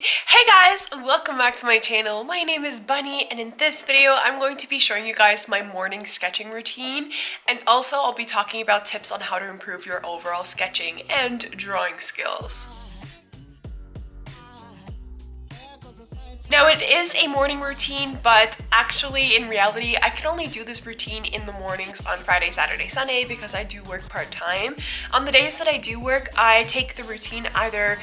Hey guys, welcome back to my channel. My name is Bunny and in this video I'm going to be showing you guys my morning sketching routine, and also I'll be talking about tips on how to improve your overall sketching and drawing skills. Now it is a morning routine, but actually in reality I can only do this routine in the mornings on Friday, Saturday, Sunday because I do work part-time. On the days that I do work, I take the routine either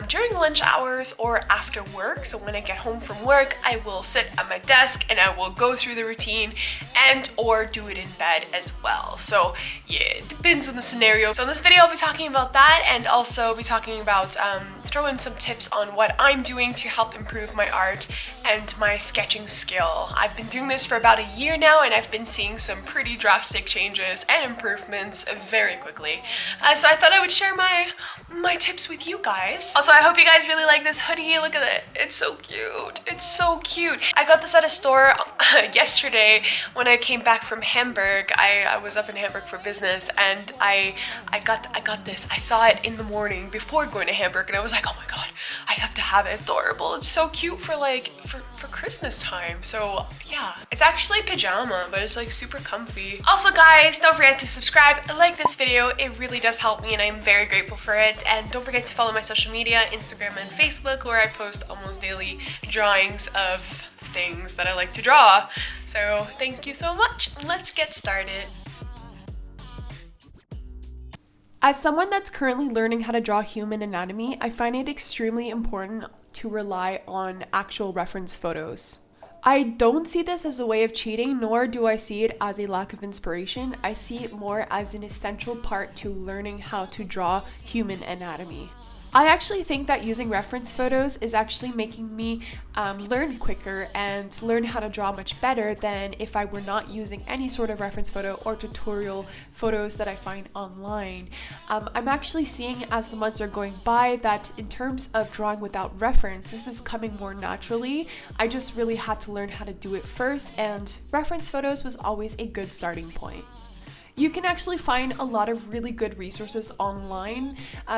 during lunch hours or after work. So when I get home from work, I will sit at my desk and I will go through the routine and or do it in bed as well. So yeah, it depends on the scenario. So in this video I'll be talking about that and also be talking about throw in some tips on what I'm doing to help improve my art and my sketching skill. I've been doing this for about a year now and I've been seeing some pretty drastic changes and improvements very quickly. So I thought I would share my tips with you guys. Also, I hope you guys really like this hoodie. Look at it. It's so cute. It's so cute. I got this at a store yesterday when I came back from Hamburg. I was up in Hamburg for business and I got this. I saw it in the morning before going to Hamburg and I was like, oh my god, I have to have it. Adorable. It's so cute for for Christmas time. So yeah, it's actually pajama, but it's like super comfy. Also guys, don't forget to subscribe and like this video. It really does help me and I'm very grateful for it. And don't forget to follow my social media, Instagram and Facebook, where I post almost daily drawings of things that I like to draw. So thank you so much. Let's get started. As someone that's currently learning how to draw human anatomy, I find it extremely important to rely on actual reference photos. I don't see this as a way of cheating, nor do I see it as a lack of inspiration. I see it more as an essential part to learning how to draw human anatomy. I actually think that using reference photos is actually making me learn quicker and learn how to draw much better than if I were not using any sort of reference photo or tutorial photos that I find online. I'm actually seeing as the months are going by that in terms of drawing without reference, this is coming more naturally. I just really had to learn how to do it first, and reference photos was always a good starting point. You can actually find a lot of really good resources online.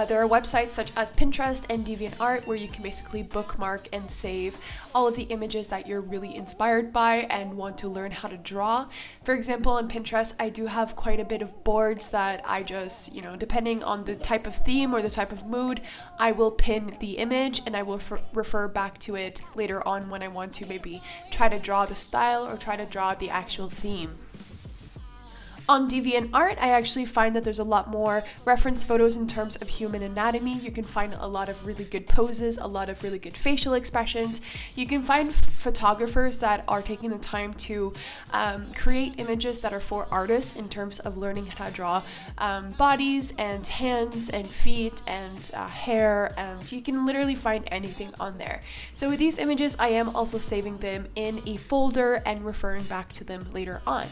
There are websites such as Pinterest and DeviantArt where you can basically bookmark and save all of the images that you're really inspired by and want to learn how to draw. For example, on Pinterest, I do have quite a bit of boards that I just, depending on the type of theme or the type of mood, I will pin the image and I will refer back to it later on when I want to maybe try to draw the style or try to draw the actual theme. On DeviantArt, I actually find that there's a lot more reference photos in terms of human anatomy. You can find a lot of really good poses, a lot of really good facial expressions. You can find photographers that are taking the time to create images that are for artists in terms of learning how to draw bodies and hands and feet and hair, and you can literally find anything on there. So with these images, I am also saving them in a folder and referring back to them later on.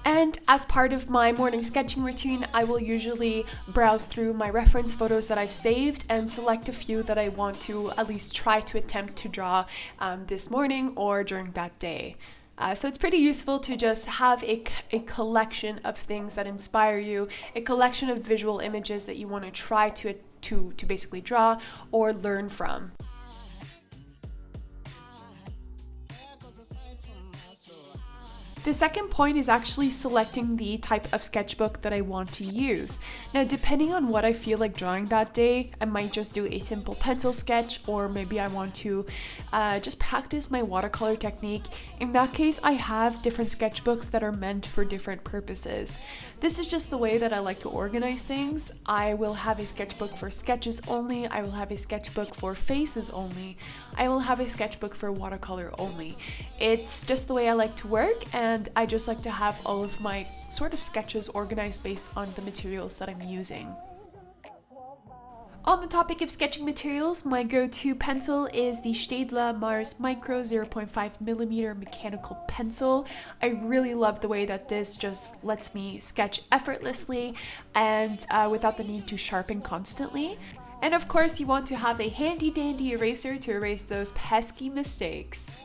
And as part of my morning sketching routine, I will usually browse through my reference photos that I've saved and select a few that I want to at least try to attempt to draw this morning or during that day. So it's pretty useful to just have a collection of things that inspire you, a collection of visual images that you want to try to basically draw or learn from. The second point is actually selecting the type of sketchbook that I want to use. Now, depending on what I feel like drawing that day, I might just do a simple pencil sketch, or maybe I want to just practice my watercolor technique. In that case, I have different sketchbooks that are meant for different purposes. This is just the way that I like to organize things. I will have a sketchbook for sketches only. I will have a sketchbook for faces only. I will have a sketchbook for watercolor only. It's just the way I like to work, and I just like to have all of my sort of sketches organized based on the materials that I'm using. On the topic of sketching materials, my go-to pencil is the Staedtler Mars Micro 0.5mm mechanical pencil. I really love the way that this just lets me sketch effortlessly and without the need to sharpen constantly. And of course, you want to have a handy dandy eraser to erase those pesky mistakes.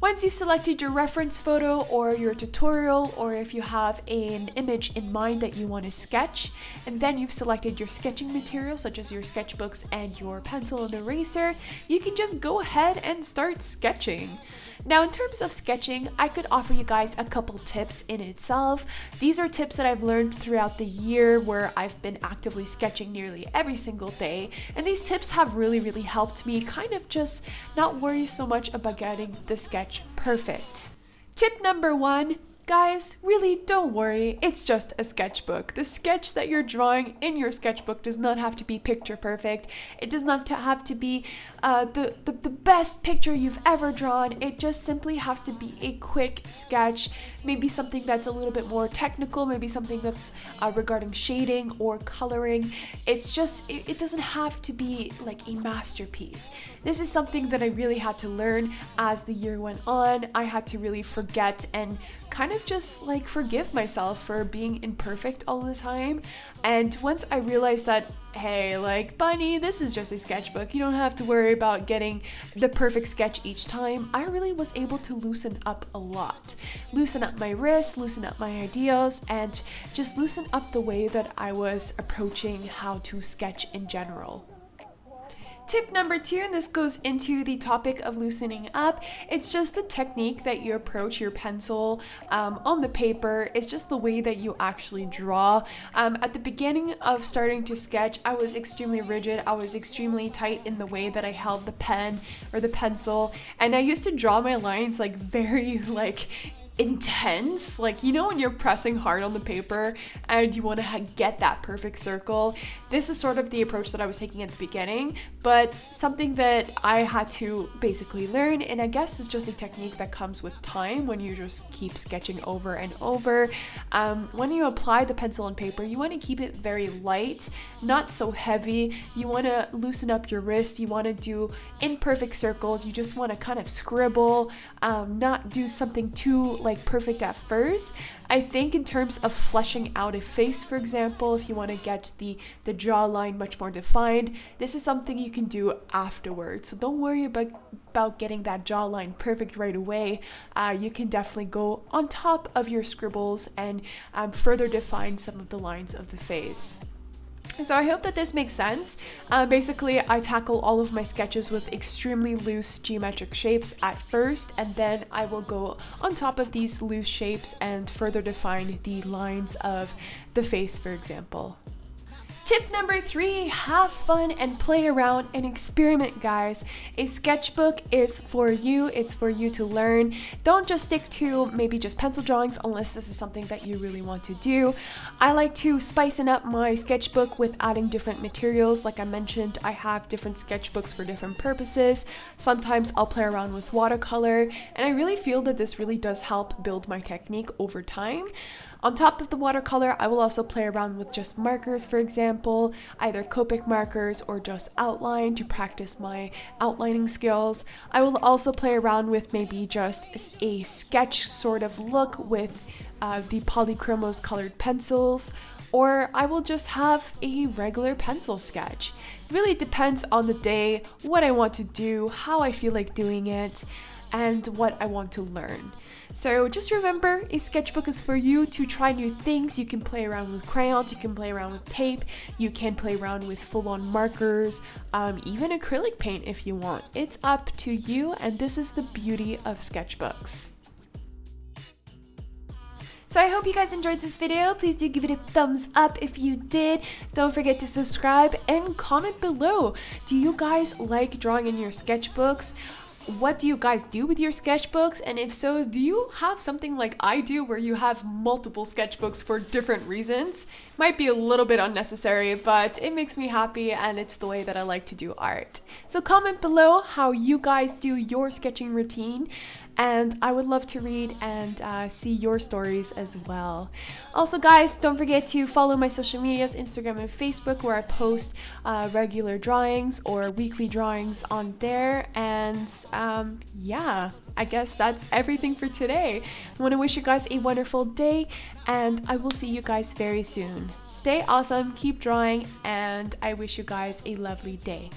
Once you've selected your reference photo or your tutorial, or if you have an image in mind that you want to sketch, and then you've selected your sketching material such as your sketchbooks and your pencil and eraser, you can just go ahead and start sketching. Now, in terms of sketching, I could offer you guys a couple tips in itself. These are tips that I've learned throughout the year where I've been actively sketching nearly every single day, and these tips have really helped me kind of just not worry so much about getting the sketch perfect. Tip number 1, guys, really don't worry, it's just a sketchbook. The sketch that you're drawing in your sketchbook does not have to be picture perfect. It does not have to be the best picture you've ever drawn. It just simply has to be a quick sketch, maybe something that's a little bit more technical, maybe something that's regarding shading or coloring. It's just, it doesn't have to be like a masterpiece. This is something that I really had to learn as the year went on. I had to really forget and kind of just like forgive myself for being imperfect all the time. And once I realized that, hey, like, Bunny, this is just a sketchbook, you don't have to worry about getting the perfect sketch each time, I really was able to loosen up a lot. Loosen up my wrist, loosen up my ideas, and just loosen up the way that I was approaching how to sketch in general. Tip number 2, and this goes into the topic of loosening up, it's just the technique that you approach your pencil on the paper. It's just the way that you actually draw. At the beginning of starting to sketch, I was extremely rigid. I was extremely tight in the way that I held the pen or the pencil, and I used to draw my lines like very intense, like, you know, when you're pressing hard on the paper and you want to get that perfect circle. This is sort of the approach that I was taking at the beginning, but something that I had to basically learn, and I guess it's just a technique that comes with time when you just keep sketching over and over. When you apply the pencil and paper, you want to keep it very light, not so heavy. You want to loosen up your wrist. You want to do imperfect circles. You just want to kind of scribble, not do something too like perfect at first. I think in terms of fleshing out a face, for example, if you want to get the jawline much more defined, this is something you can do afterwards. So don't worry about getting that jawline perfect right away. You can definitely go on top of your scribbles and further define some of the lines of the face. So I hope that this makes sense. Basically, I tackle all of my sketches with extremely loose geometric shapes at first, and then I will go on top of these loose shapes and further define the lines of the face, for example. Tip number 3, have fun and play around and experiment, guys. A sketchbook is for you. It's for you to learn. Don't just stick to maybe just pencil drawings unless this is something that you really want to do. I like to spice up my sketchbook with adding different materials. Like I mentioned, I have different sketchbooks for different purposes. Sometimes I'll play around with watercolor, and I really feel that this really does help build my technique over time. On top of the watercolor, I will also play around with just markers, for example, either Copic markers or just outline to practice my outlining skills. I will also play around with maybe just a sketch sort of look with the polychromos colored pencils, or I will just have a regular pencil sketch. It really depends on the day, what I want to do, how I feel like doing it, and what I want to learn. So just remember, a sketchbook is for you to try new things. You can play around with crayons, you can play around with tape, you can play around with full-on markers, even acrylic paint if you want. It's up to you, and this is the beauty of sketchbooks. So I hope you guys enjoyed this video. Please do give it a thumbs up if you did. Don't forget to subscribe and comment below. Do you guys like drawing in your sketchbooks? What do you guys do with your sketchbooks? And if so, do you have something like I do where you have multiple sketchbooks for different reasons? Might be a little bit unnecessary, but it makes me happy and it's the way that I like to do art. So comment below how you guys do your sketching routine, and I would love to read and see your stories as well. Also guys, don't forget to follow my social medias, Instagram and Facebook, where I post regular drawings or weekly drawings on there. And yeah, I guess that's everything for today. I want to wish you guys a wonderful day, and I will see you guys very soon. Stay awesome, keep drawing, and I wish you guys a lovely day.